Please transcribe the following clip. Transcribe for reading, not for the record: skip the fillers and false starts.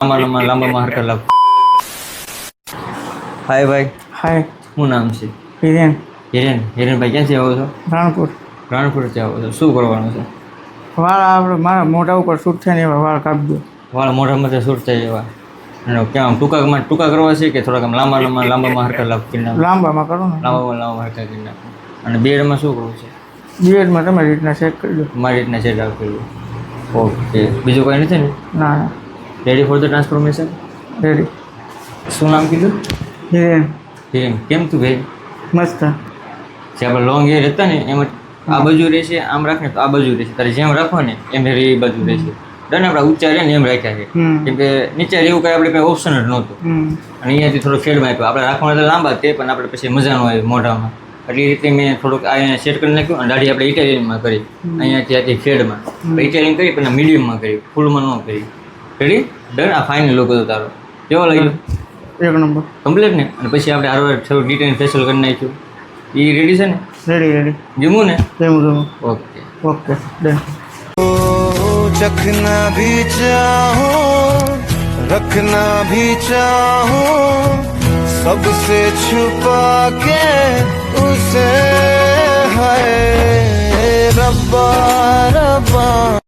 લાંબામાં હરકત લાગ. હાય ભાઈ. હાય. શું નામ છે? હિરેન. હિરેનભાઈ ક્યાંથી આવો છો? રાણપુર. રાણપુરથી આવો છો. શું કરવાનું છે? વાળ આપણે મારા મોઢા ઉપર શૂટ થાય ને એવા વાળ કાપજો. વાળ મોઢામાંથી શૂટ થાય એવા અને કેમ ટૂંકા કરવા છે કે થોડાક આમ લાંબામાં હરકત લાગ કરી નાખો? લાંબામાં કરો ને. લાંબામાં હરકત કરી નાખો. અને બેડમાં શું કરવું છે? બીએડમાં તમારી રીતના ચેક કરી દો. મારી રીતના સેટ આપી દો. ઓકે, બીજું કંઈ નથી ને? ના ના. Ready for the transformation? Ready. શું નામ કીધું? હિરેન. હિરેન. કેમ તું ભાઈ? મસ્ત. જે આપણે લોંગ હેર હતા ને એમ આ બાજુ રહેશે, આમ રાખને તો આ બાજુ રહેશે. તારે જેમ રાખો ને એમ હેર એ બાજુ રહેશે. ડન. આપણે ઊંચા રહે ને એમ રાખ્યા છે, કેમ કે નીચે રહેવું કાંઈ આપણે કંઈ ઓપ્શન જ નહોતું. અને અહીંયાથી થોડો ફેડમાં આપ્યો. આપણે રાખવાના તો લાંબા તે પણ આપણે પછી મજા ન આવે મોઢામાં. એટલે એ રીતે મેં થોડુંક અહીંયા સેટ કરી નાખ્યું. અને દાઢી આપણે ઇટાલિયનમાં કરી, અહીંયાથી આથી ફેડમાં ઇટાલિયન કરી પણ મીડિયમમાં કરી, ફૂલમાં ન કરી. રેડી? ડન. આ ફાઇનલ લુક હતો તારો. કેવો લાગ્યો? એક નંબર. કમ્પ્લીટ ને? અને પછી આપણે હારવાર થોડું ડિટેન ફેશિયલ કરી નાખ્યું. એ રેડી છે ને? રેડી. ગમ્યું ને? ગમ્યું. Okay done. चखना भी चाहूं, रखना भी चाहूं, सबसे छुपा के उसे है रब्बा